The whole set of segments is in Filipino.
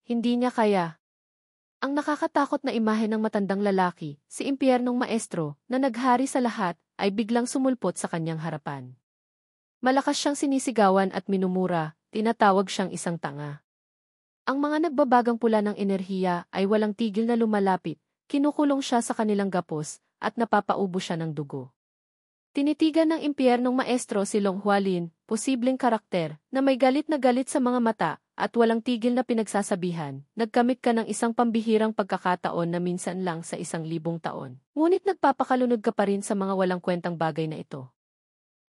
Hindi niya kaya. Ang nakakatakot na imahe ng matandang lalaki, si impyernong maestro, na naghari sa lahat, ay biglang sumulpot sa kanyang harapan. Malakas siyang sinisigawan at minumura, tinatawag siyang isang tanga. Ang mga nagbabagang pula ng enerhiya ay walang tigil na lumalapit, kinukulong siya sa kanilang gapos, at napapaubo siya ng dugo. Tinitigan ng impyernong maestro si Long Hualin, posibleng karakter, na may galit na galit sa mga mata, at walang tigil na pinagsasabihan, nagkamit ka ng isang pambihirang pagkakataon na minsan lang sa 1,000 taon. Ngunit nagpapakalunod ka pa rin sa mga walang kwentang bagay na ito.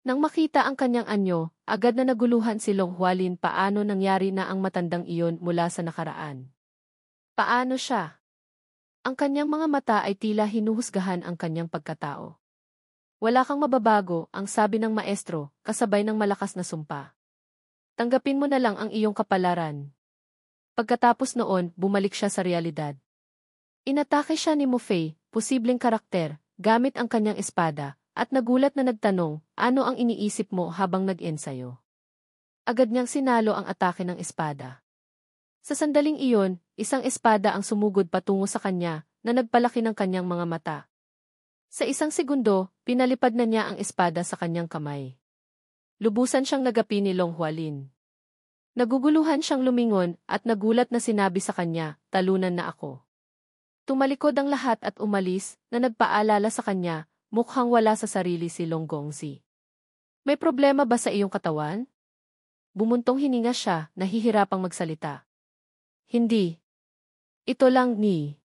Nang makita ang kanyang anyo, agad na naguluhan si Long Hualin paano nangyari na ang matandang iyon mula sa nakaraan. Paano siya? Ang kanyang mga mata ay tila hinuhusgahan ang kanyang pagkatao. Wala kang mababago, ang sabi ng maestro, kasabay ng malakas na sumpa. Tanggapin mo na lang ang iyong kapalaran. Pagkatapos noon, bumalik siya sa realidad. Inatake siya ni Mu Fei, posibleng karakter, gamit ang kanyang espada, at nagulat na nagtanong, ano ang iniisip mo habang nag-ensayo? Agad niyang sinalo ang atake ng espada. Sa sandaling iyon, isang espada ang sumugod patungo sa kanya, na nagpalaki ng kanyang mga mata. Sa 1 segundo, pinalipad na niya ang espada sa kanyang kamay. Lubusan siyang nagapi ni Long Hualin. Naguguluhan siyang lumingon at nagulat na sinabi sa kanya, talunan na ako. Tumalikod ang lahat at umalis, na nagpaalala sa kanya, mukhang wala sa sarili si Long Gongzi. May problema ba sa iyong katawan? Bumuntong hininga siya, nahihirapang magsalita. Hindi. Ito lang ni.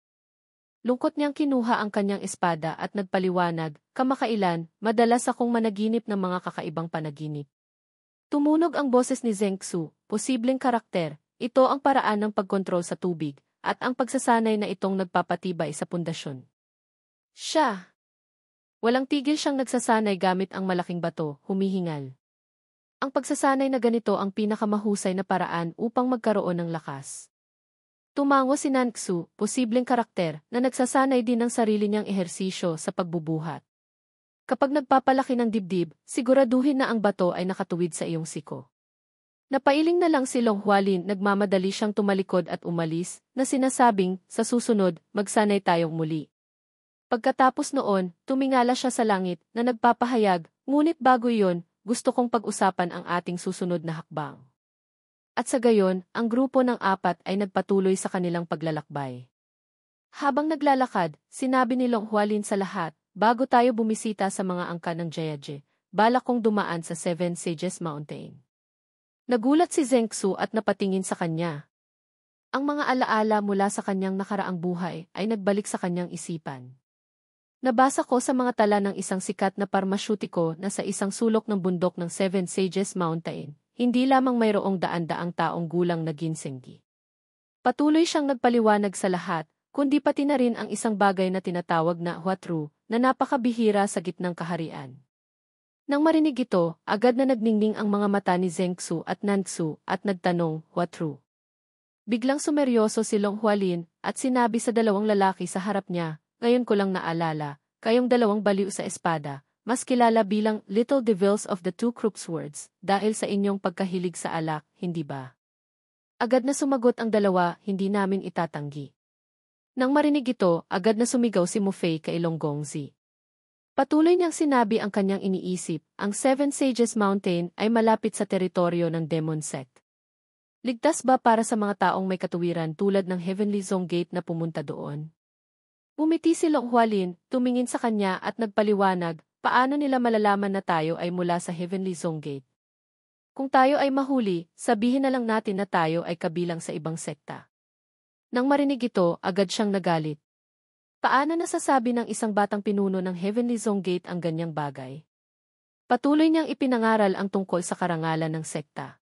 Lungkot niyang kinuha ang kanyang espada at nagpaliwanag, kamakailan, madalas akong managinip ng mga kakaibang panaginip. Tumunog ang boses ni Zheng Xu, posibleng karakter, ito ang paraan ng pagkontrol sa tubig, at ang pagsasanay na itong nagpapatibay sa pundasyon. Siya! Walang tigil siyang nagsasanay gamit ang malaking bato, humihingal. Ang pagsasanay na ganito ang pinakamahusay na paraan upang magkaroon ng lakas. Tumango si Nanxu, posibleng karakter, na nagsasanay din ng sarili niyang ehersisyo sa pagbubuhat. Kapag nagpapalaki ng dibdib, siguraduhin na ang bato ay nakatuwid sa iyong siko. Napailing na lang si Long Hualin, nagmamadali siyang tumalikod at umalis, na sinasabing, sa susunod, magsanay tayong muli. Pagkatapos noon, tumingala siya sa langit, na nagpapahayag, ngunit bago iyon, gusto kong pag-usapan ang ating susunod na hakbang. At sa gayon, ang grupo ng 4 ay nagpatuloy sa kanilang paglalakbay. Habang naglalakad, sinabi ni Long Hualin sa lahat, bago tayo bumisita sa mga angka ng Jiaje, balak kong dumaan sa 7 Sages Mountain. Nagulat si Zheng Xu at napatingin sa kanya. Ang mga alaala mula sa kanyang nakaraang buhay ay nagbalik sa kanyang isipan. Nabasa ko sa mga tala ng isang sikat na parmasyutiko na sa isang sulok ng bundok ng 7 Sages Mountain, hindi lamang mayroong daan-daang taong gulang na ginsenggi. Patuloy siyang nagpaliwanag sa lahat, kundi pati na rin ang isang bagay na tinatawag na Huatru, na napakabihira sa gitnang kaharian. Nang marinig ito, agad na nagningning ang mga mata ni Zheng Xu at Nanxu at nagtanong, Huatru. Biglang sumeryoso si Long Hualin at sinabi sa 2 lalaki sa harap niya, ngayon ko lang naalala, kayong 2 baliw sa espada, mas kilala bilang Little Devils of the Two Crooked Swords, dahil sa inyong pagkahilig sa alak, hindi ba? Agad na sumagot ang 2, hindi namin itatanggi. Nang marinig ito, agad na sumigaw si Mu Fei kay Long Gongzi. Patuloy niyang sinabi ang kanyang iniisip, ang 7 Sages Mountain ay malapit sa teritoryo ng Demon Sect. Ligtas ba para sa mga taong may katuwiran tulad ng Heavenly Zone Gate na pumunta doon? Umiti si Long Hualin, tumingin sa kanya at nagpaliwanag, paano nila malalaman na tayo ay mula sa Heavenly Zone Gate? Kung tayo ay mahuli, sabihin na lang natin na tayo ay kabilang sa ibang sekta. Nang marinig ito, agad siyang nagalit. Paano nasasabi ng isang batang pinuno ng Heavenly Zone Gate ang ganyang bagay? Patuloy niyang ipinangaral ang tungkol sa karangalan ng sekta.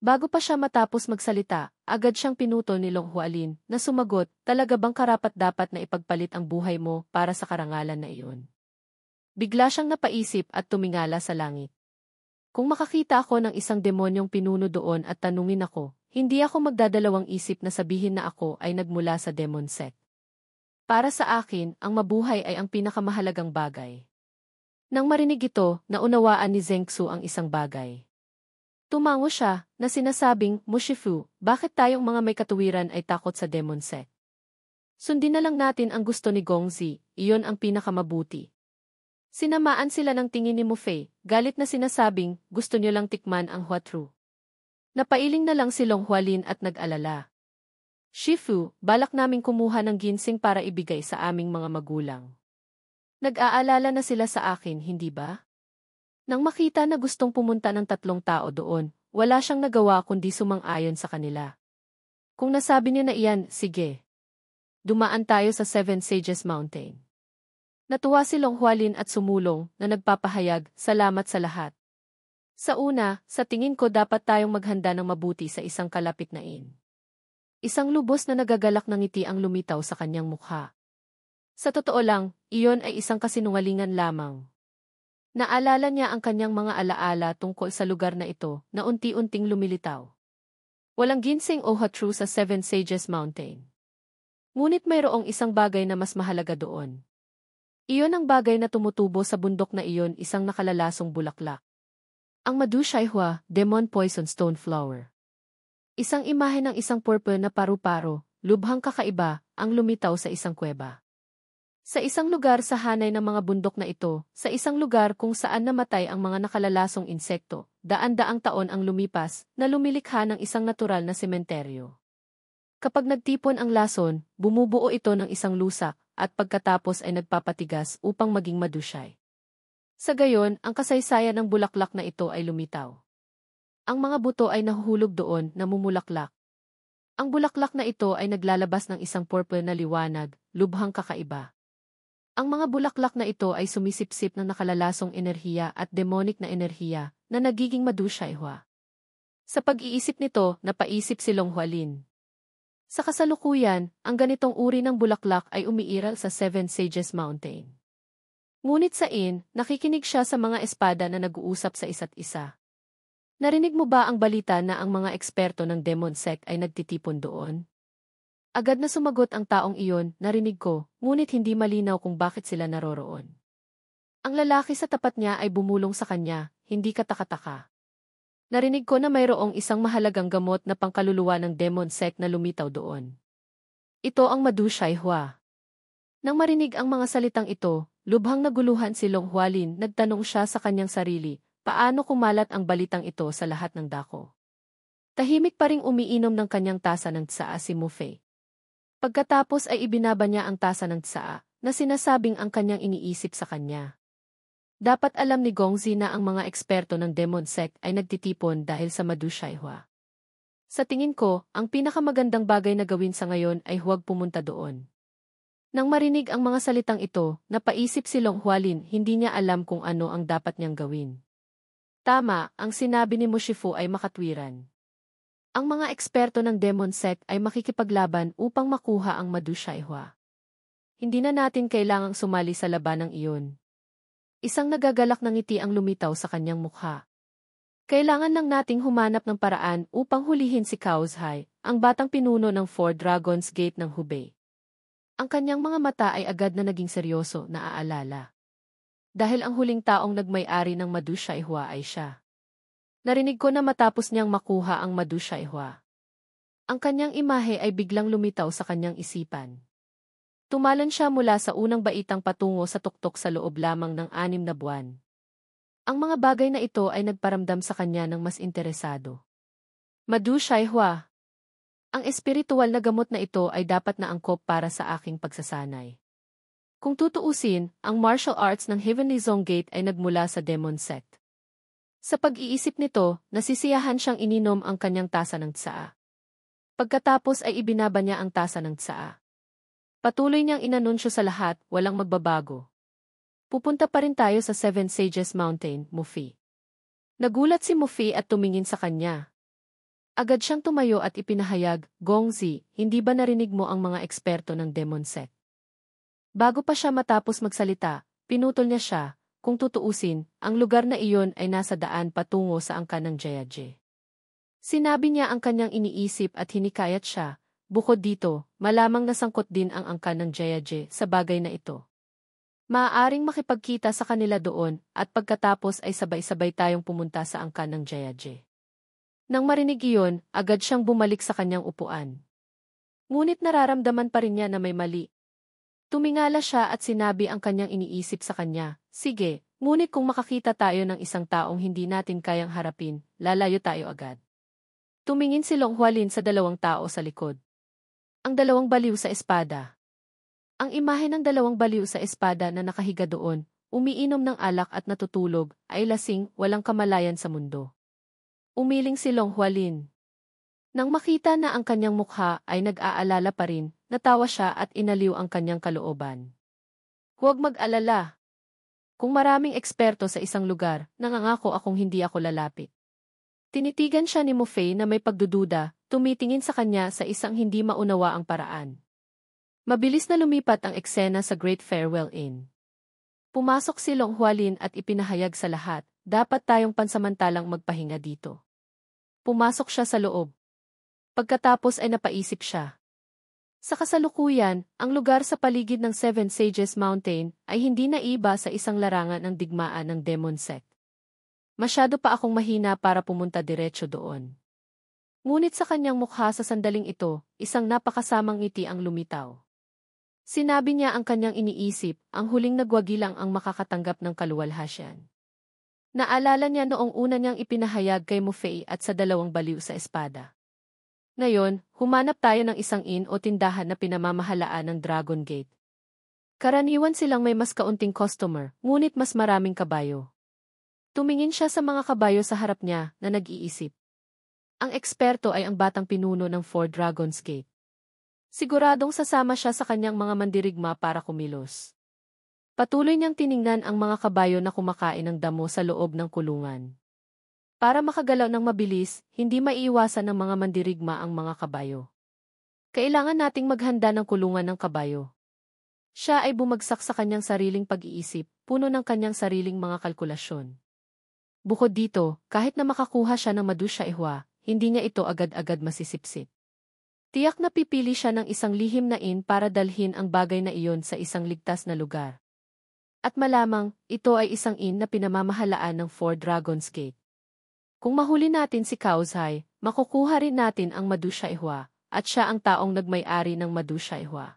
Bago pa siya matapos magsalita, agad siyang pinutol ni Long Hualin, na sumagot, talaga bang karapat-dapat na ipagpalit ang buhay mo para sa karangalan na iyon? Bigla siyang napaisip at tumingala sa langit. Kung makakita ako ng isang demonyong pinuno doon at tanungin ako, hindi ako magdadalawang isip na sabihin na ako ay nagmula sa Demon Sect. Para sa akin, ang mabuhay ay ang pinakamahalagang bagay. Nang marinig ito, naunawaan ni Zheng Xu ang isang bagay. Tumango siya, na sinasabing, Mushifu, bakit tayong mga may katuwiran ay takot sa demon sect? Sundin na lang natin ang gusto ni Gongzi, iyon ang pinakamabuti. Sinamaan sila ng tingin ni Mufei, galit na sinasabing, gusto niyo lang tikman ang Huatru. Napailing na lang si Long Hualin at nag-alala. Shifu, balak naming kumuha ng ginseng para ibigay sa aming mga magulang. Nag-aalala na sila sa akin, hindi ba? Nang makita na gustong pumunta ng 3 tao doon, wala siyang nagawa kundi sumang-ayon sa kanila. Kung nasabi niya na iyan, sige. Dumaan tayo sa Seven Sages Mountain. Natuwa si Long Hualin at sumulong na nagpapahayag, salamat sa lahat. Sa una, sa tingin ko dapat tayong maghanda ng mabuti sa isang kalapit na inn. Isang lubos na nagagalak ng ngiti ang lumitaw sa kanyang mukha. Sa totoo lang, iyon ay isang kasinungalingan lamang. Naalala niya ang kanyang mga alaala tungkol sa lugar na ito na unti-unting lumilitaw. Walang ginseng o Huatru sa Seven Sages Mountain. Ngunit mayroong isang bagay na mas mahalaga doon. Iyon ang bagay na tumutubo sa bundok na iyon, isang nakalalasong bulaklak. Ang Madu Shaihua, Demon Poison Stone Flower. Isang imahe ng isang purple na paru-paro, lubhang kakaiba, ang lumitaw sa isang kuweba. Sa isang lugar sa hanay ng mga bundok na ito, sa isang lugar kung saan namatay ang mga nakalalasong insekto, daan-daang taon ang lumipas na lumilikha ng isang natural na sementeryo. Kapag nagtipon ang lason, bumubuo ito ng isang lusak, at pagkatapos ay nagpapatigas upang maging madusay. Sa gayon, ang kasaysayan ng bulaklak na ito ay lumitaw. Ang mga buto ay nahuhulog doon, namumulaklak. Ang bulaklak na ito ay naglalabas ng isang purple na liwanag, lubhang kakaiba. Ang mga bulaklak na ito ay sumisipsip ng nakalalasong enerhiya at demonic na enerhiya na nagiging madusyayhwa. Sa pag-iisip nito, napaisip si Long Hualin. Sa kasalukuyan, ang ganitong uri ng bulaklak ay umiiral sa Seven Sages Mountain. Ngunit sa inn, nakikinig siya sa mga espada na nag-uusap sa isa't isa. Narinig mo ba ang balita na ang mga eksperto ng Demon Sect ay nagtitipon doon? Agad na sumagot ang taong iyon, narinig ko, ngunit hindi malinaw kung bakit sila naroroon. Ang lalaki sa tapat niya ay bumulong sa kanya, hindi kataka-taka. Narinig ko na mayroong isang mahalagang gamot na pangkaluluwa ng Demon Sect na lumitaw doon. Ito ang Madu Shaihua. Nang marinig ang mga salitang ito, lubhang naguluhan si Long Hualin, nagtanong siya sa kanyang sarili, paano kumalat ang balitang ito sa lahat ng dako? Tahimik pa ring umiinom ng kanyang tasa ng tsaa si Mufei. Pagkatapos ay ibinaba niya ang tasa ng tsaa, na sinasabing ang kanyang iniisip sa kanya. Dapat alam ni Gongzi na ang mga eksperto ng Demon Sect ay nagtitipon dahil sa Madu Shaihua. Sa tingin ko, ang pinakamagandang bagay na gawin sa ngayon ay huwag pumunta doon. Nang marinig ang mga salitang ito, napaisip si Long Hualin, hindi niya alam kung ano ang dapat niyang gawin. Tama, ang sinabi ni Mushifu ay makatwiran. Ang mga eksperto ng Demon Sect ay makikipaglaban upang makuha ang Madu Shaihua. Hindi na natin kailangang sumali sa labanang iyon. Isang nagagalak na ngiti ang lumitaw sa kanyang mukha. Kailangan lang nating humanap ng paraan upang hulihin si Kaozhai, ang batang pinuno ng Four Dragons Gate ng Hubei. Ang kanyang mga mata ay agad na naging seryoso, naaalala. Dahil ang huling taong nagmay-ari ng Madu Shaihua ay siya. Narinig ko na matapos niyang makuha ang Madu Shaihua. Ang kanyang imahe ay biglang lumitaw sa kanyang isipan. Tumalon siya mula sa unang baitang patungo sa tuktok sa loob lamang ng 6 na buwan. Ang mga bagay na ito ay nagparamdam sa kanya ng mas interesado. Madu Shaihua. Ang espiritual na gamot na ito ay dapat na angkop para sa aking pagsasanay. Kung tutuusin, ang martial arts ng Heavenly Zone Gate ay nagmula sa Demon Sect. Sa pag-iisip nito, nasisiyahan siyang ininom ang kanyang tasa ng tsaa. Pagkatapos ay ibinaba niya ang tasa ng tsaa. Patuloy niyang inanunsyo sa lahat, walang magbabago. Pupunta pa rin tayo sa Seven Sages Mountain, Mufei. Nagulat si Mufei at tumingin sa kanya. Agad siyang tumayo at ipinahayag, Gongzi, hindi ba narinig mo ang mga eksperto ng Demon Sect? Bago pa siya matapos magsalita, pinutol niya siya, kung tutuusin, ang lugar na iyon ay nasa daan patungo sa angkan ng Jiaje. Sinabi niya ang kanyang iniisip at hinikayat siya. Bukod dito, malamang nasangkot din ang angkan ng Jiaje sa bagay na ito. Maaaring makipagkita sa kanila doon at pagkatapos ay sabay-sabay tayong pumunta sa angkan ng Jiaje. Nang marinig iyon, agad siyang bumalik sa kanyang upuan. Ngunit nararamdaman pa rin niya na may mali. Tumingala siya at sinabi ang kanyang iniisip sa kanya, sige, ngunit kung makakita tayo ng isang taong hindi natin kayang harapin, lalayo tayo agad. Tumingin si Long Hualin sa dalawang tao sa likod. Ang dalawang baliw sa espada. Ang imahe ng dalawang baliw sa espada na nakahiga doon, umiinom ng alak at natutulog, ay lasing, walang kamalayan sa mundo. Umiling si Long Hualin. Nang makita na ang kanyang mukha ay nag-aalala pa rin, natawa siya at inaliw ang kanyang kalooban. Huwag mag-alala. Kung maraming eksperto sa isang lugar, nangangako akong hindi ako lalapit. Tinitigan siya ni Mo Fei na may pagdududa, tumitingin sa kanya sa isang hindi maunawa ang paraan. Mabilis na lumipat ang eksena sa Great Farewell Inn. Pumasok si Long Hualin at ipinahayag sa lahat, dapat tayong pansamantalang magpahinga dito. Pumasok siya sa loob. Pagkatapos ay napaisip siya. Sa kasalukuyan, ang lugar sa paligid ng Seven Sages Mountain ay hindi naiba sa isang larangan ng digmaan ng Demon Sect. Masyado pa akong mahina para pumunta diretso doon. Ngunit sa kanyang mukha sa sandaling ito, isang napakasamang ngiti ang lumitaw. Sinabi niya ang kanyang iniisip, ang huling nagwagi lang ang makakatanggap ng kaluwalhasyan. Naalala niya noong una niyang ipinahayag kay Mo Fei at sa dalawang baliw sa espada. Ngayon, humanap tayo ng isang inn o tindahan na pinamamahalaan ng Dragon Gate. Karaniwan silang may mas kaunting customer, ngunit mas maraming kabayo. Tumingin siya sa mga kabayo sa harap niya na nag-iisip. Ang eksperto ay ang batang pinuno ng Four Dragons Gate. Siguradong sasama siya sa kanyang mga mandirigma para kumilos. Patuloy niyang tiningnan ang mga kabayo na kumakain ng damo sa loob ng kulungan. Para makagalaw ng mabilis, hindi maiiwasan ng mga mandirigma ang mga kabayo. Kailangan nating maghanda ng kulungan ng kabayo. Siya ay bumagsak sa kanyang sariling pag-iisip, puno ng kanyang sariling mga kalkulasyon. Bukod dito, kahit na makakuha siya ng madusya ihwa, hindi niya ito agad-agad masisipsip. Tiyak na pipili siya ng isang lihim na inn para dalhin ang bagay na iyon sa isang ligtas na lugar. At malamang, ito ay isang inn na pinamamahalaan ng Four Dragons Gate. Kung mahuli natin si Kauzhai, makukuha rin natin ang madusya ihwa, at siya ang taong nagmay-ari ng madusya ihwa.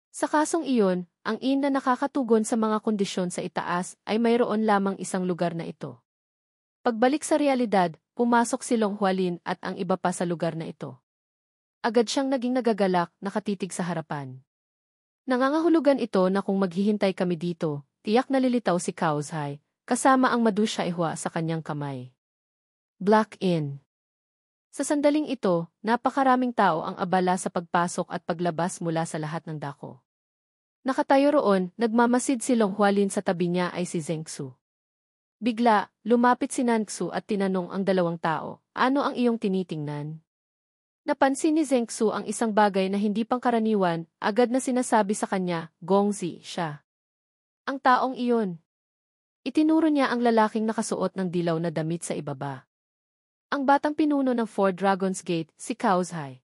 Sa kasong iyon, ang inn na nakakatugon sa mga kondisyon sa itaas ay mayroon lamang isang lugar na ito. Pagbalik sa realidad, pumasok si Long Hualin at ang iba pa sa lugar na ito. Agad siyang naging nagagalak, nakatitig sa harapan. Nangangahulugan ito na kung maghihintay kami dito, tiyak nalilitaw si Kauzhai, kasama ang madusya ihwa sa kanyang kamay. Black Inn. Sa sandaling ito, napakaraming tao ang abala sa pagpasok at paglabas mula sa lahat ng dako. Nakatayo roon, nagmamasid si Long Hualin sa tabi niya ay si Zhengxu. Bigla, lumapit si Nanxu at tinanong ang dalawang tao, ano ang iyong tinitingnan? Napansin ni Zhengxu ang isang bagay na hindi pangkaraniwan, agad na sinasabi sa kanya, Gongzi, siya. Ang taong iyon. Itinuro niya ang lalaking nakasuot ng dilaw na damit sa ibaba. Ang batang pinuno ng Four Dragons Gate, si Kauzhai.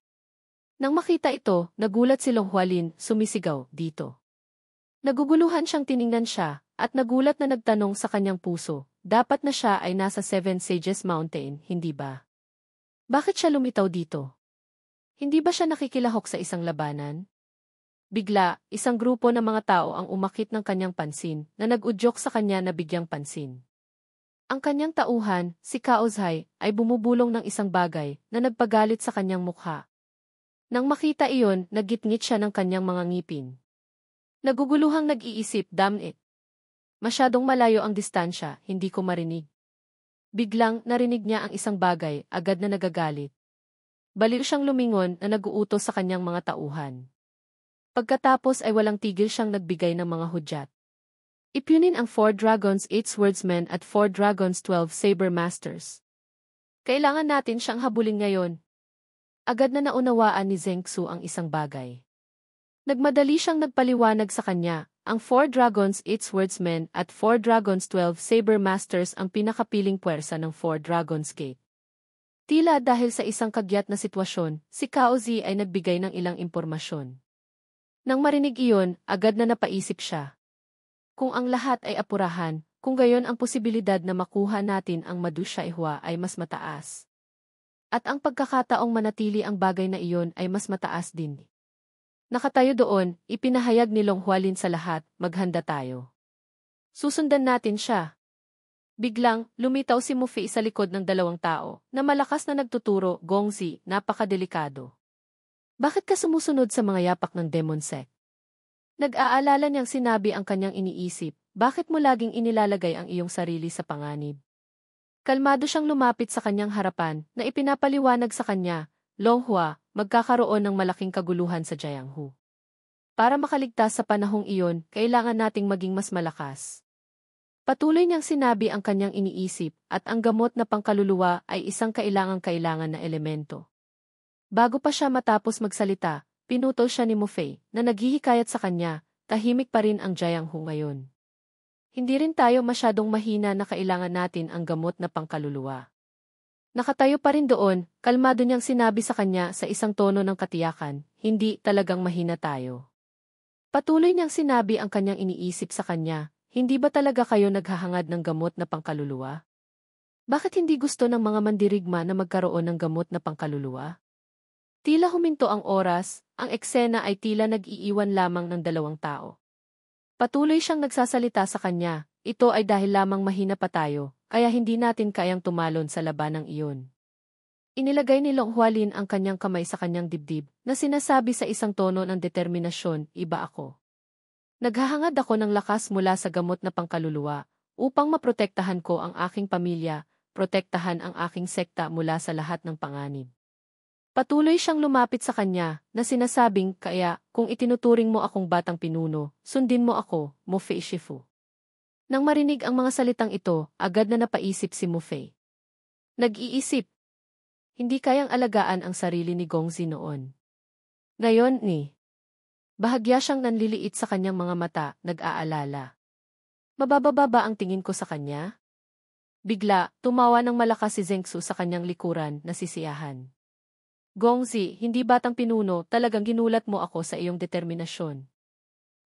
Nang makita ito, nagulat si Long Hualin, sumisigaw, dito. Naguguluhan siyang tiningnan siya, at nagulat na nagtanong sa kanyang puso, dapat na siya ay nasa Seven Sages Mountain, hindi ba? Bakit siya lumitaw dito? Hindi ba siya nakikilahok sa isang labanan? Bigla, isang grupo ng mga tao ang umakit ng kanyang pansin, na nag-udyok sa kanya na bigyang pansin. Ang kanyang tauhan, si Kauzhai, ay bumubulong ng isang bagay na nagpagalit sa kanyang mukha. Nang makita iyon, nagitngit siya ng kanyang mga ngipin. Naguguluhang nag-iisip, damn it. Masyadong malayo ang distansya, hindi ko marinig. Biglang narinig niya ang isang bagay, agad na nagagalit. Baliw siyang lumingon na nag-uutos sa kanyang mga tauhan. Pagkatapos ay walang tigil siyang nagbigay ng mga hudyat. Ipunin ang 4 Dragons 8 Swordsmen at 4 Dragons 12 Saber Masters. Kailangan natin siyang habulin ngayon. Agad na naunawaan ni Zhengxu ang isang bagay. Nagmadali siyang nagpaliwanag sa kanya, ang 4 Dragons 8 Swordsmen at 4 Dragons 12 Saber Masters ang pinakapiling puwersa ng 4 Dragons Gate. Tila dahil sa isang kagyat na sitwasyon, si Kaozi ay nagbigay ng ilang impormasyon. Nang marinig iyon, agad na napaisip siya. Kung ang lahat ay apurahan, kung gayon ang posibilidad na makuha natin ang madusya ihwa ay mas mataas. At ang pagkakataong manatili ang bagay na iyon ay mas mataas din. Nakatayo doon, ipinahayag ni Long Hualin sa lahat, maghanda tayo. Susundan natin siya. Biglang, lumitaw si Mu Fei sa likod ng dalawang tao, na malakas na nagtuturo, Gongzi, napakadelikado. Bakit ka sumusunod sa mga yapak ng Demon Sect? Nag-aalala niyang sinabi ang kanyang iniisip, bakit mo laging inilalagay ang iyong sarili sa panganib? Kalmado siyang lumapit sa kanyang harapan, na ipinapaliwanag sa kanya, Long Hua, magkakaroon ng malaking kaguluhan sa Jianghu. Para makaligtas sa panahong iyon, kailangan nating maging mas malakas. Patuloy niyang sinabi ang kanyang iniisip, at ang gamot na pangkaluluwa ay isang kailangan na elemento. Bago pa siya matapos magsalita, pinutol siya ni Mu Fei, na naghihikayat sa kanya, tahimik pa rin ang Jianghu ngayon. Hindi rin tayo masyadong mahina na kailangan natin ang gamot na pangkaluluwa. Nakatayo pa rin doon, kalmado niyang sinabi sa kanya sa isang tono ng katiyakan, hindi talagang mahina tayo. Patuloy niyang sinabi ang kanyang iniisip sa kanya, hindi ba talaga kayo naghahangad ng gamot na pangkaluluwa? Bakit hindi gusto ng mga mandirigma na magkaroon ng gamot na pangkaluluwa? Tila huminto ang oras, ang eksena ay tila nag-iiwan lamang ng dalawang tao. Patuloy siyang nagsasalita sa kanya, ito ay dahil lamang mahina pa tayo, kaya hindi natin kayang tumalon sa labanang iyon. Inilagay ni Long Hualin ang kanyang kamay sa kanyang dibdib, na sinasabi sa isang tono ng determinasyon, iba ako. Naghahangad ako ng lakas mula sa gamot na pangkaluluwa, upang maprotektahan ko ang aking pamilya, protektahan ang aking sekta mula sa lahat ng panganib. Patuloy siyang lumapit sa kanya, na sinasabing, kaya, kung itinuturing mo akong batang pinuno, sundin mo ako, Mu Fei Shifu. Nang marinig ang mga salitang ito, agad na napaisip si Mu Fei. Nag-iisip. Hindi kayang alagaan ang sarili ni Gongzi noon. Ngayon bahagya siyang nanliliit sa kanyang mga mata, nag-aalala. Mabababa ba ang tingin ko sa kanya? Bigla, tumawa ng malakas si Zhengxu sa kanyang likuran, nasisiyahan. Gongzi, hindi batang pinuno, talagang ginulat mo ako sa iyong determinasyon.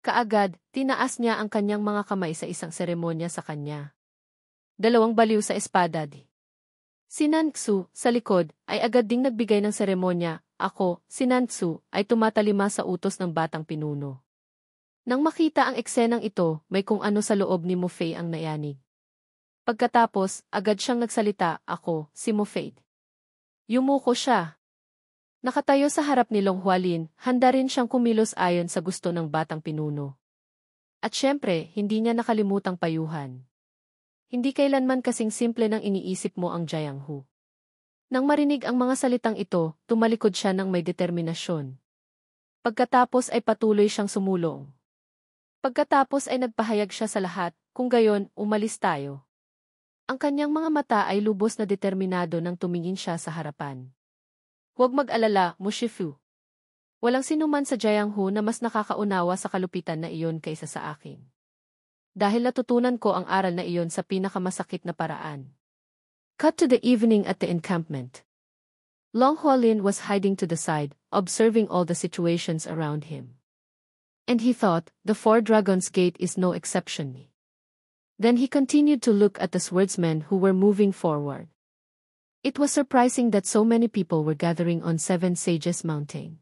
Kaagad, tinaas niya ang kanyang mga kamay sa isang seremonya sa kanya. Dalawang baliw sa espada. Si Nantsu, sa likod, ay agad ding nagbigay ng seremonya, ako, si Nantsu, ay tumatalima sa utos ng batang pinuno. Nang makita ang eksenang ito, may kung ano sa loob ni Mu Fei ang nayanig. Pagkatapos, agad siyang nagsalita, ako, si Mu Fei. Yumuko siya. Nakatayo sa harap ni Long Hualin, handa rin siyang kumilos ayon sa gusto ng batang pinuno. At syempre, hindi niya nakalimutang payuhan. Hindi kailanman kasing simple nang iniisip mo ang Jianghu. Nang marinig ang mga salitang ito, tumalikod siya ng may determinasyon. Pagkatapos ay patuloy siyang sumulong. Pagkatapos ay nagpahayag siya sa lahat, kung gayon, umalis tayo. Ang kanyang mga mata ay lubos na determinado nang tumingin siya sa harapan. Huwag mag-alala, Mu Shifu. Walang sinuman sa Jianghu na mas nakakaunawa sa kalupitan na iyon kaysa sa akin. Dahil natutunan ko ang aral na iyon sa pinakamasakit na paraan. Cut to the evening at the encampment. Long Hualin was hiding to the side, observing all the situations around him. And he thought, the Four Dragons Gate is no exception. Then he continued to look at the swordsmen who were moving forward. It was surprising that so many people were gathering on Seven Sages Mountain.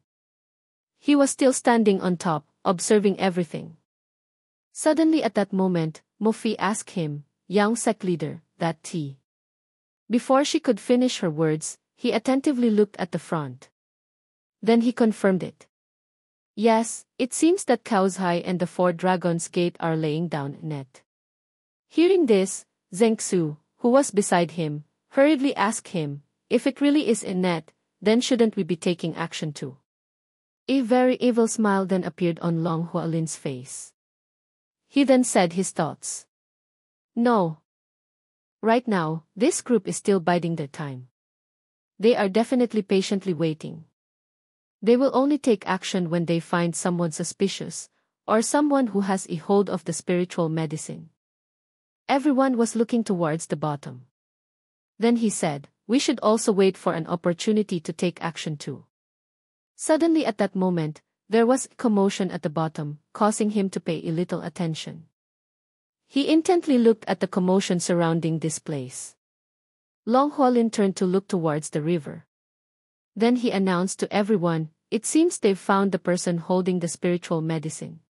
He was still standing on top, observing everything. Suddenly at that moment, Mu Fei asked him, young sect leader, that tea. Before she could finish her words, he attentively looked at the front. Then he confirmed it. Yes, it seems that Kaozhai and the Four Dragons Gate are laying down net. Hearing this, Zhengxu, who was beside him, hurriedly asked him, if it really is in net, then shouldn't we be taking action too? A very evil smile then appeared on Long Hualin's face. He then said his thoughts. No. Right now, this group is still biding their time. They are definitely patiently waiting. They will only take action when they find someone suspicious, or someone who has a hold of the spiritual medicine. Everyone was looking towards the bottom. Then he said, we should also wait for an opportunity to take action too. Suddenly at that moment, there was a commotion at the bottom, causing him to pay a little attention. He intently looked at the commotion surrounding this place. Long Hualin turned to look towards the river. Then he announced to everyone, "It seems they've found the person holding the spiritual medicine.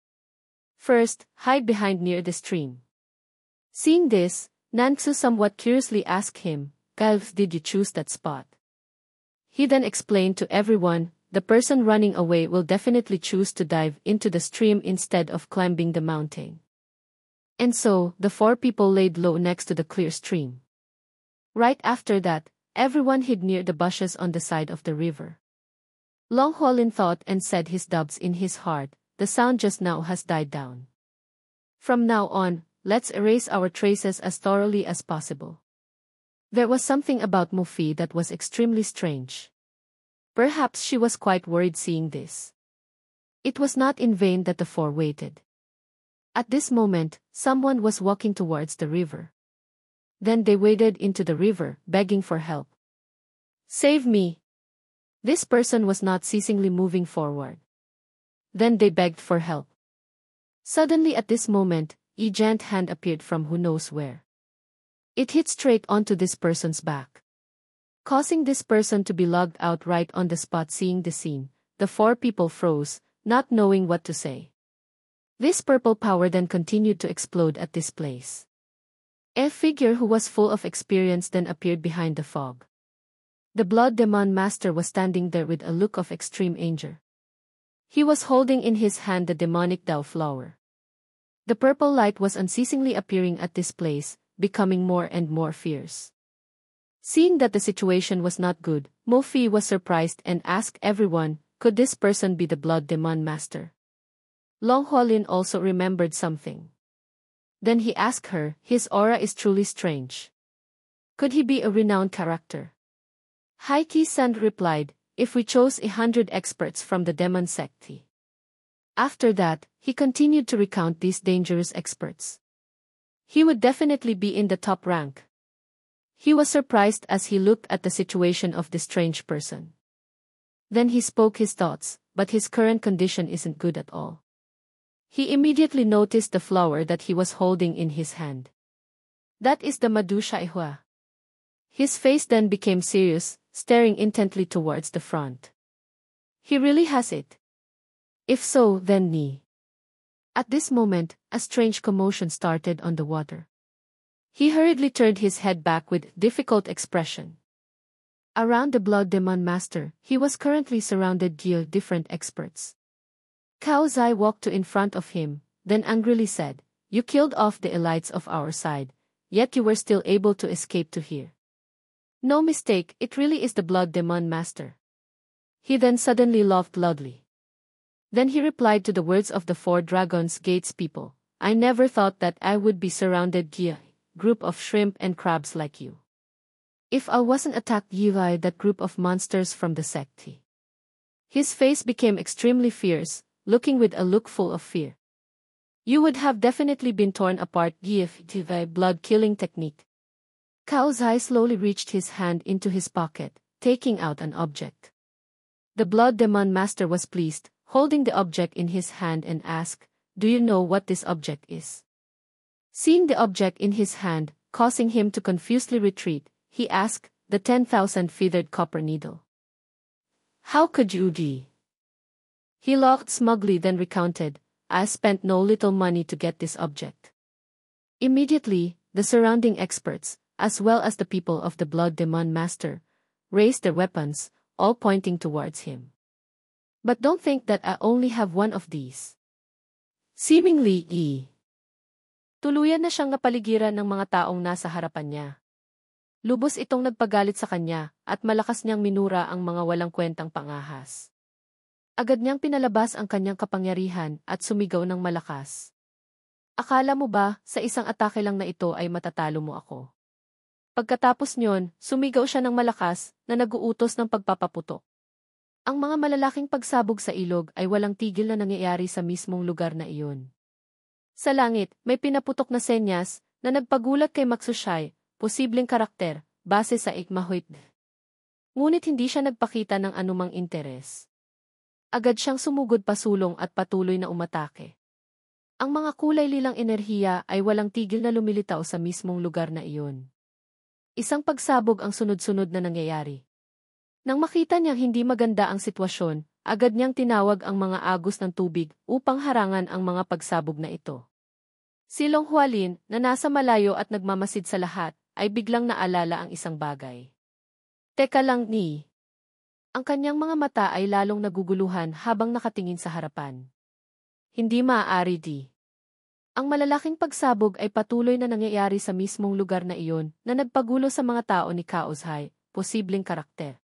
First, hide behind near the stream." Seeing this, Nantsu somewhat curiously asked him, "Why did you choose that spot?" He then explained to everyone, "The person running away will definitely choose to dive into the stream instead of climbing the mountain." And so, the four people laid low next to the clear stream. Right after that, everyone hid near the bushes on the side of the river. Long Huolin thought and said his doubts in his heart, "The sound just now has died down. From now on, let's erase our traces as thoroughly as possible." There was something about Mufi that was extremely strange. Perhaps she was quite worried seeing this. It was not in vain that the four waited. At this moment, someone was walking towards the river. Then they waded into the river, begging for help. "Save me!" This person was not ceasingly moving forward. Then they begged for help. Suddenly at this moment, a giant hand appeared from who knows where. It hit straight onto this person's back, causing this person to be logged out right on the spot. Seeing the scene, the four people froze, not knowing what to say. This purple power then continued to explode at this place. A figure who was full of experience then appeared behind the fog. The Blood Demon Master was standing there with a look of extreme anger. He was holding in his hand the demonic Dao flower. The purple light was unceasingly appearing at this place, becoming more and more fierce. Seeing that the situation was not good, Mufi was surprised and asked everyone, could this person be the Blood Demon Master? Long Huolin also remembered something. Then he asked her, his aura is truly strange. Could he be a renowned character? Hai Ki-san replied, if we chose 100 experts from the demon sect. After that, he continued to recount these dangerous experts. He would definitely be in the top rank. He was surprised as he looked at the situation of this strange person. Then he spoke his thoughts, but his current condition isn't good at all. He immediately noticed the flower that he was holding in his hand. That is the Madusha Ihua. His face then became serious, staring intently towards the front. He really has it. If so, then Ni. At this moment, a strange commotion started on the water. He hurriedly turned his head back with difficult expression. Around the Blood Demon Master, he was currently surrounded by different experts. Cao Zai walked to in front of him, then angrily said, "You killed off the elites of our side, yet you were still able to escape to here. No mistake, it really is the Blood Demon Master." He then suddenly laughed loudly. Then he replied to the words of the Four Dragons Gates people, "I never thought that I would be surrounded by a group of shrimp and crabs like you. If I wasn't attacked by that group of monsters from the sect." His face became extremely fierce, looking with a look full of fear. "You would have definitely been torn apart if the blood-killing technique." Cao Zai slowly reached his hand into his pocket, taking out an object. The Blood Demon Master was pleased, holding the object in his hand and asked, "Do you know what this object is?" Seeing the object in his hand, causing him to confusedly retreat, he asked, "The 10,000 feathered copper needle. How could you be?" He laughed smugly then recounted, "I spent no little money to get this object." Immediately, the surrounding experts, as well as the people of the Blood Demon Master, raised their weapons, all pointing towards him. "But don't think that I only have one of these." Seemingly, tuluyan na siyang napaligiran ng mga taong nasa harapan niya. Lubos itong nagpagalit sa kanya, at malakas niyang minura ang mga walang kwentang pangahas. Agad niyang pinalabas ang kanyang kapangyarihan at sumigaw ng malakas. "Akala mo ba, sa isang atake lang na ito ay matatalo mo ako?" Pagkatapos niyon, sumigaw siya ng malakas na nag-uutos ng pagpapaputok. Ang mga malalaking pagsabog sa ilog ay walang tigil na nangyayari sa mismong lugar na iyon. Sa langit, may pinaputok na senyas na nagpagulat kay Matsushai, posibleng karakter, base sa Ikmahuit. Ngunit hindi siya nagpakita ng anumang interes. Agad siyang sumugod pasulong at patuloy na umatake. Ang mga kulay lilang enerhiya ay walang tigil na lumilitaw sa mismong lugar na iyon. Isang pagsabog ang sunod-sunod na nangyayari. Nang makita niyang hindi maganda ang sitwasyon, agad niyang tinawag ang mga agos ng tubig upang harangan ang mga pagsabog na ito. Si Long Hualin, na nasa malayo at nagmamasid sa lahat, ay biglang naalala ang isang bagay. Teka lang ni. Ang kanyang mga mata ay lalong naguguluhan habang nakatingin sa harapan. Hindi maaari di. Ang malalaking pagsabog ay patuloy na nangyayari sa mismong lugar na iyon na nagpagulo sa mga tao ni Kaozhai, posibleng karakter.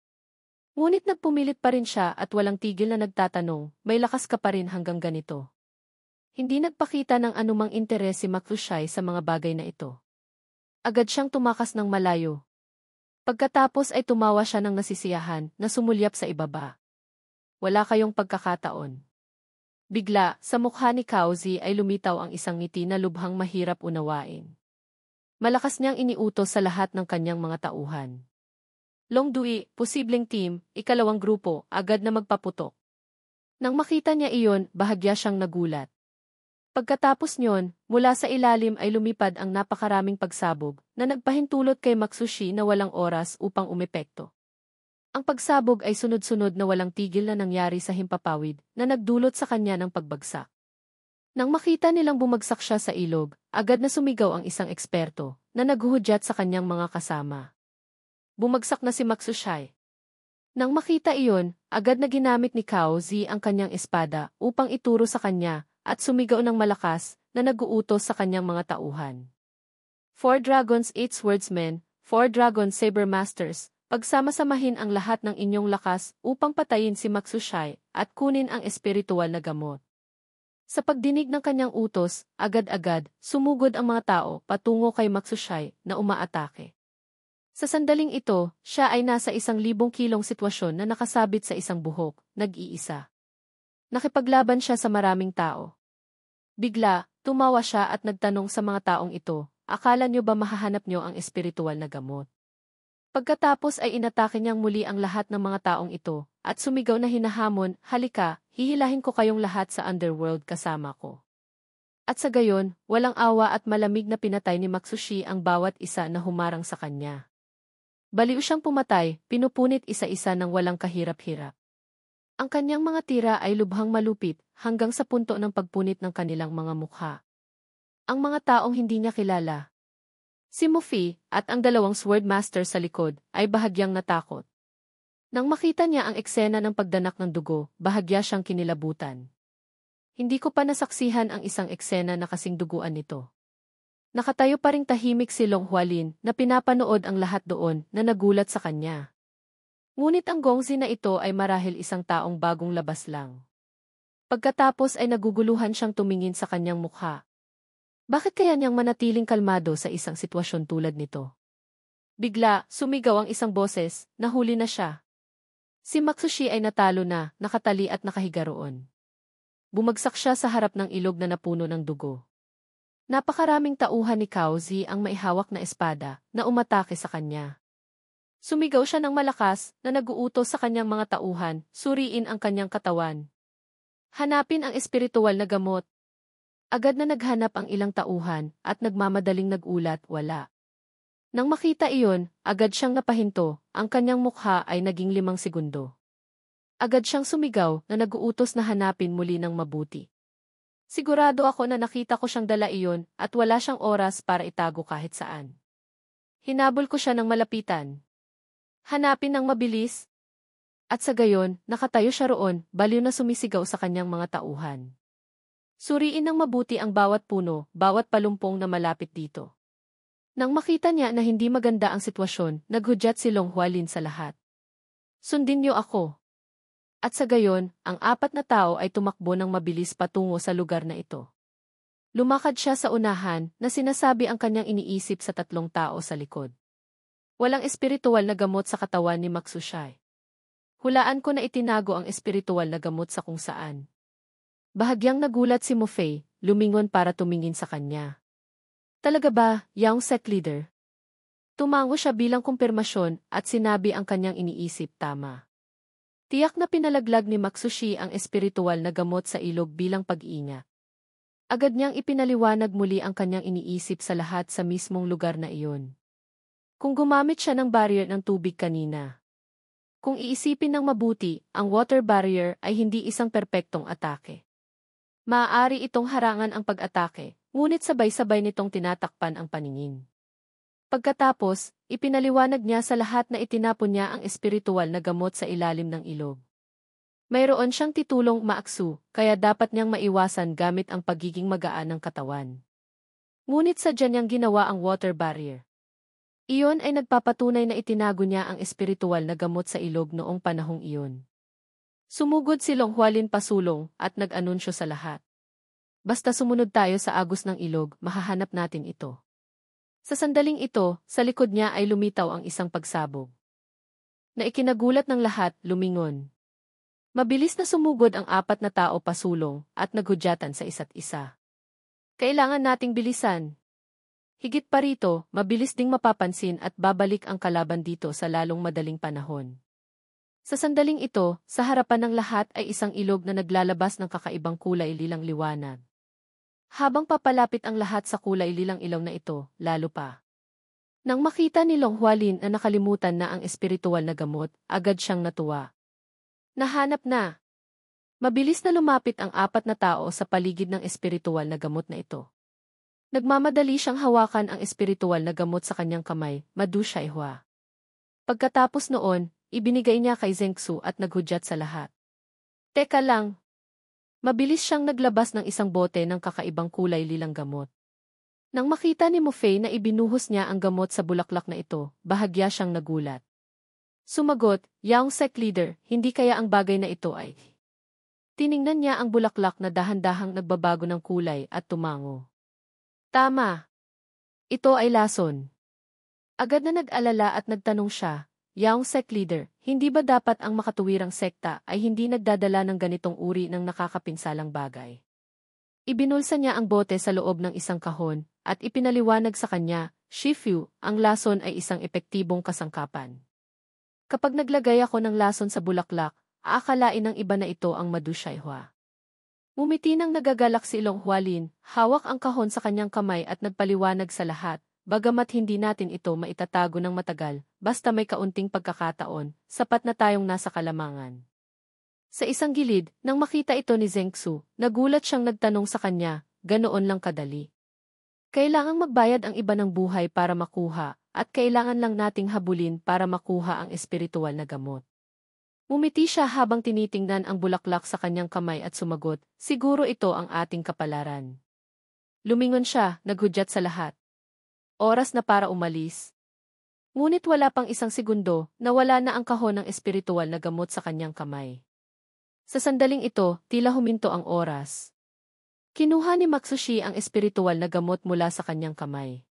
Ngunit nagpumilit pa rin siya at walang tigil na nagtatanong, may lakas ka pa rin hanggang ganito. Hindi nagpakita ng anumang interes si Maklushai sa mga bagay na ito. Agad siyang tumakas ng malayo. Pagkatapos ay tumawa siya ng nasisiyahan na sumulyap sa ibaba. Wala kayong pagkakataon. Bigla, sa mukha ni Kaozi ay lumitaw ang isang ngiti na lubhang mahirap unawain. Malakas niyang iniutos sa lahat ng kanyang mga tauhan. Longdui, posibleng team, ikalawang grupo, agad na magpaputok. Nang makita niya iyon, bahagya siyang nagulat. Pagkatapos niyon, mula sa ilalim ay lumipad ang napakaraming pagsabog na nagpahintulot kay Maksushi na walang oras upang umepekto. Ang pagsabog ay sunod-sunod na walang tigil na nangyari sa himpapawid na nagdulot sa kanya ng pagbagsak. Nang makita nilang bumagsak siya sa ilog, agad na sumigaw ang isang eksperto na naghuhudyat sa kanyang mga kasama. Bumagsak na si Maksushi. Nang makita iyon, agad na ginamit ni Cao Zi ang kanyang espada upang ituro sa kanya at sumigaw ng malakas na nag-uutos sa kanyang mga tauhan. 4 Dragons 8 Swordsmen, 4 Dragons Saber Masters, pagsama-samahin ang lahat ng inyong lakas upang patayin si Maksushi at kunin ang espiritual na gamot. Sa pagdinig ng kanyang utos, agad-agad, sumugod ang mga tao patungo kay Maksushi na umaatake. Sa sandaling ito, siya ay nasa 1,000 kilong sitwasyon na nakasabit sa isang buhok, nag-iisa. Nakipaglaban siya sa maraming tao. Bigla, tumawa siya at nagtanong sa mga taong ito, akala niyo ba mahahanap niyo ang espiritual na gamot? Pagkatapos ay inatake niyang muli ang lahat ng mga taong ito, at sumigaw na hinahamon, halika, hihilahin ko kayong lahat sa underworld kasama ko. At sa gayon, walang awa at malamig na pinatay ni Maksushi ang bawat isa na humarang sa kanya. Baliw siyang pumatay, pinupunit isa-isa ng walang kahirap-hirap. Ang kanyang mga tira ay lubhang malupit hanggang sa punto ng pagpunit ng kanilang mga mukha. Ang mga taong hindi niya kilala, si Mufi at ang 2 Swordmaster sa likod, ay bahagyang natakot. Nang makita niya ang eksena ng pagdanak ng dugo, bahagya siyang kinilabutan. Hindi ko pa nasaksihan ang isang eksena na kasing duguan nito. Nakatayo pa ring tahimik si Long Hualin na pinapanood ang lahat doon na nagulat sa kanya. Ngunit ang gongzi na ito ay marahil isang taong bagong labas lang. Pagkatapos ay naguguluhan siyang tumingin sa kanyang mukha. Bakit kaya niyang manatiling kalmado sa isang sitwasyon tulad nito? Bigla, sumigaw ang isang boses, nahuli na siya. Si Maksushi ay natalo na, nakatali at nakahiga roon. Bumagsak siya sa harap ng ilog na napuno ng dugo. Napakaraming tauhan ni Cao Zi ang maihawak na espada na umatake sa kanya. Sumigaw siya ng malakas na nag-uutos sa kanyang mga tauhan, suriin ang kanyang katawan. Hanapin ang espiritual na gamot. Agad na naghanap ang ilang tauhan at nagmamadaling nagulat, wala. Nang makita iyon, agad siyang napahinto, ang kanyang mukha ay naging 5 segundo. Agad siyang sumigaw na nag-uutos na hanapin muli ng mabuti. Sigurado ako na nakita ko siyang dala iyon at wala siyang oras para itago kahit saan. Hinabol ko siya ng malapitan. Hanapin ng mabilis. At sa gayon, nakatayo siya roon, baliw na sumisigaw sa kanyang mga tauhan. Suriin ng mabuti ang bawat puno, bawat palumpong na malapit dito. Nang makita niya na hindi maganda ang sitwasyon, naghudyat si Long Hualin sa lahat. Sundin niyo ako. At sa gayon, ang 4 na tao ay tumakbo ng mabilis patungo sa lugar na ito. Lumakad siya sa unahan na sinasabi ang kanyang iniisip sa 3 tao sa likod. Walang espiritual na gamot sa katawan ni Maksushi. Hulaan ko na itinago ang espiritual na gamot sa kung saan. Bahagyang nagulat si Mufei, lumingon para tumingin sa kanya. Talaga ba, young sect leader? Tumango siya bilang kumpirmasyon at sinabi ang kanyang iniisip tama. Tiyak na pinalaglag ni Maksushi ang espiritual na gamot sa ilog bilang pag-iingat. Agad niyang ipinaliwanag muli ang kanyang iniisip sa lahat sa mismong lugar na iyon. Kung gumamit siya ng barrier ng tubig kanina. Kung iisipin ng mabuti, ang water barrier ay hindi isang perpektong atake. Maaari itong harangan ang pag-atake, ngunit sabay-sabay nitong tinatakpan ang paningin. Pagkatapos, ipinaliwanag niya sa lahat na itinapon niya ang espiritual na gamot sa ilalim ng ilog. Mayroon siyang titulong maaksu, kaya dapat niyang maiwasan gamit ang pagiging magaan ng katawan. Ngunit sadya niyang ginawa ang water barrier. Iyon ay nagpapatunay na itinago niya ang espiritual na gamot sa ilog noong panahong iyon. Sumugod si Long Hualin pasulong at nag-anunsyo sa lahat. Basta sumunod tayo sa agos ng ilog, mahahanap natin ito. Sa sandaling ito, sa likod niya ay lumitaw ang isang pagsabog. Na ikinagulat ng lahat, lumingon. Mabilis na sumugod ang 4 na tao pasulong at naghudyatan sa isa't isa. Kailangan nating bilisan. Higit pa rito, mabilis ding mapapansin at babalik ang kalaban dito sa lalong madaling panahon. Sa sandaling ito, sa harapan ng lahat ay isang ilog na naglalabas ng kakaibang kulay lilang liwanag. Habang papalapit ang lahat sa kulay lilang ilaw na ito, lalo pa. Nang makita ni Long Hualin na nakalimutan na ang espiritual na gamot, agad siyang natuwa. Nahanap na. Mabilis na lumapit ang 4 na tao sa paligid ng espiritual na gamot na ito. Nagmamadali siyang hawakan ang espiritual na gamot sa kanyang kamay, Madu Shaihua. Pagkatapos noon, ibinigay niya kay Zhengxu at naghudyat sa lahat. Teka lang. Mabilis siyang naglabas ng isang bote ng kakaibang kulay lilang gamot. Nang makita ni Mo Fei na ibinuhos niya ang gamot sa bulaklak na ito, bahagya siyang nagulat. Sumagot, Yaong Sect Leader, hindi kaya ang bagay na ito ay... Tiningnan niya ang bulaklak na dahan-dahang nagbabago ng kulay at tumango. Tama. Ito ay lason. Agad na nag-alala at nagtanong siya, Yaong Sect Leader, hindi ba dapat ang makatuwirang sekta ay hindi nagdadala ng ganitong uri ng nakakapinsalang bagay? Ibinulsa niya ang bote sa loob ng isang kahon, at ipinaliwanag sa kanya, Shifu, ang lason ay isang epektibong kasangkapan. Kapag naglagay ako ng lason sa bulaklak, aakalain ng iba na ito ang Madu Shaihua. Ngumiti nang nagagalak si Long Hualin, hawak ang kahon sa kanyang kamay at nagpaliwanag sa lahat. Bagamat hindi natin ito maitatago ng matagal, basta may kaunting pagkakataon, sapat na tayong nasa kalamangan. Sa isang gilid, nang makita ito ni Zhengxu, nagulat siyang nagtanong sa kanya, ganoon lang kadali. Kailangang magbayad ang iba ng buhay para makuha, at kailangan lang nating habulin para makuha ang espiritual na gamot. Ngumiti siya habang tinitingnan ang bulaklak sa kanyang kamay at sumagot, siguro ito ang ating kapalaran. Lumingon siya, naghudyat sa lahat. Oras na para umalis. Ngunit wala pang isang segundo, nawala na ang kahon ng espiritual na gamot sa kanyang kamay. Sa sandaling ito, tila huminto ang oras. Kinuha ni Matsushi ang espiritual na gamot mula sa kanyang kamay.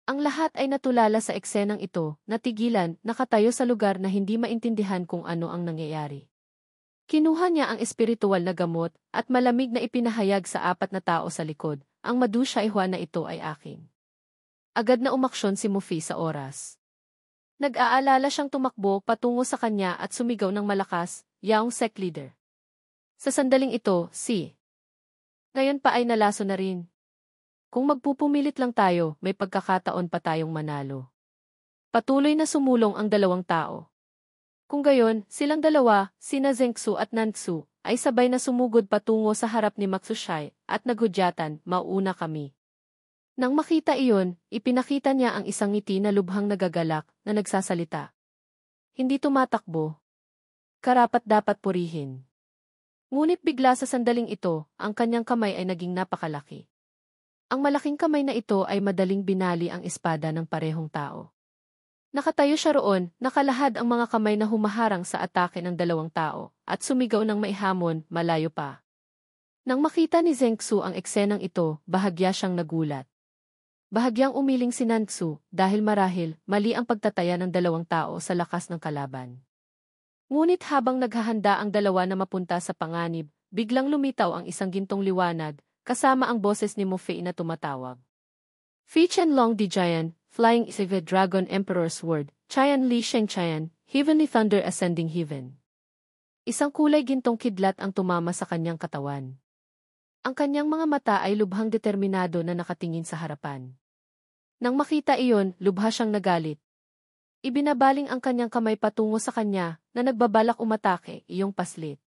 Ang lahat ay natulala sa eksenang ito, natigilan, nakatayo sa lugar na hindi maintindihan kung ano ang nangyayari. Kinuha niya ang espiritual na gamot, at malamig na ipinahayag sa 4 na tao sa likod, ang Madu Shaihua na ito ay akin. Agad na umaksyon si Mo Fei sa oras. Nag-aalala siyang tumakbo patungo sa kanya at sumigaw ng malakas, Yaong Sect Leader. Sa sandaling ito, ngayon pa ay nalaso na rin. Kung magpupumilit lang tayo, may pagkakataon pa tayong manalo. Patuloy na sumulong ang 2 tao. Kung gayon, silang dalawa, sina Zhengxu at Nantsu, ay sabay na sumugod patungo sa harap ni Matsushai at naghudyatan, mauna kami. Nang makita iyon, ipinakita niya ang isang ngiti na lubhang nagagalak na nagsasalita. Hindi tumatakbo. Karapat-dapat purihin. Ngunit bigla sa sandaling ito, ang kanyang kamay ay naging napakalaki. Ang malaking kamay na ito ay madaling binali ang espada ng parehong tao. Nakatayo siya roon, nakalahad ang mga kamay na humaharang sa atake ng 2 tao, at sumigaw ng maihamon, malayo pa. Nang makita ni Zhengxu ang eksenang ito, bahagya siyang nagulat. Bahagyang umiling si Nantsu dahil marahil mali ang pagtataya ng 2 tao sa lakas ng kalaban. Ngunit habang naghahanda ang 2 na mapunta sa panganib, biglang lumitaw ang isang gintong liwanag, kasama ang boses ni Mo Fei na tumatawag. Fi Chen Long Di Jian, Flying Sive Dragon Emperor's Word, Chian Li Sheng Chian, Heavenly Thunder Ascending Heaven. Isang kulay gintong kidlat ang tumama sa kanyang katawan. Ang kanyang mga mata ay lubhang determinado na nakatingin sa harapan. Nang makita iyon, lubha siyang nagalit. Ibinabaling ang kanyang kamay patungo sa kanya na nagbabalak umatake, iyong paslit.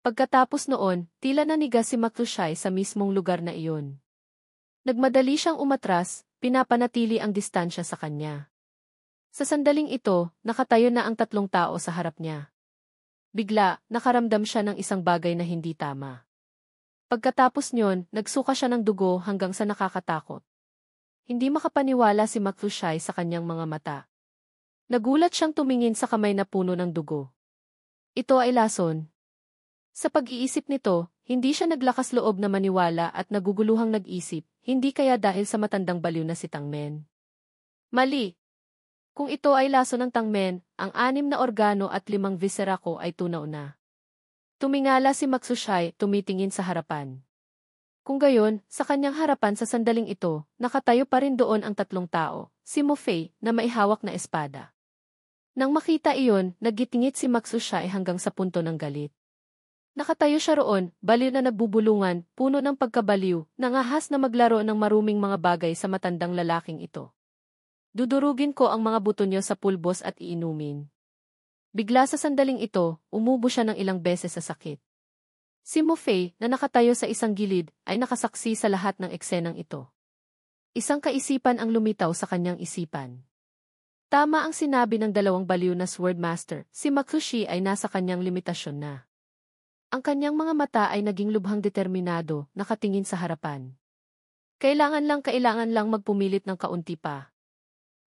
Pagkatapos noon, tila nanigas si Maktushai sa mismong lugar na iyon. Nagmadali siyang umatras, pinapanatili ang distansya sa kanya. Sa sandaling ito, nakatayo na ang tatlong tao sa harap niya. Bigla, nakaramdam siya ng isang bagay na hindi tama. Pagkatapos niyon, nagsuka siya ng dugo hanggang sa nakakatakot. Hindi makapaniwala si Maktushai sa kanyang mga mata. Nagulat siyang tumingin sa kamay na puno ng dugo. Ito ay lason. Sa pag-iisip nito, hindi siya naglakas loob na maniwala at naguguluhang nag-isip, hindi kaya dahil sa matandang baliw na si Tangmen. Mali! Kung ito ay lason ng Tangmen, ang 6 na organo at 5 visera ko ay tunaw na. Tumingala si Maktushai, tumitingin sa harapan. Kung gayon, sa kanyang harapan sa sandaling ito, nakatayo pa rin doon ang tatlong tao, si Mo Fei, na maihawak na espada. Nang makita iyon, naggitingit si Maktushai hanggang sa punto ng galit. Nakatayo siya roon, baliw na nagbubulungan, puno ng pagkabaliw, nangahas na maglaro ng maruming mga bagay sa matandang lalaking ito. Dudurugin ko ang mga buto niyo sa pulbos at iinumin. Bigla sa sandaling ito, umubo siya ng ilang beses sa sakit. Si Mo Fei, na nakatayo sa isang gilid, ay nakasaksi sa lahat ng eksenang ito. Isang kaisipan ang lumitaw sa kanyang isipan. Tama ang sinabi ng dalawang baliw na swordmaster, si Maktushai ay nasa kanyang limitasyon na. Ang kanyang mga mata ay naging lubhang determinado, nakatingin sa harapan. Kailangan lang magpumilit ng kaunti pa.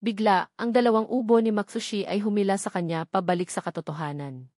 Bigla, ang dalawang ubo ni Maktushai ay humila sa kanya pabalik sa katotohanan.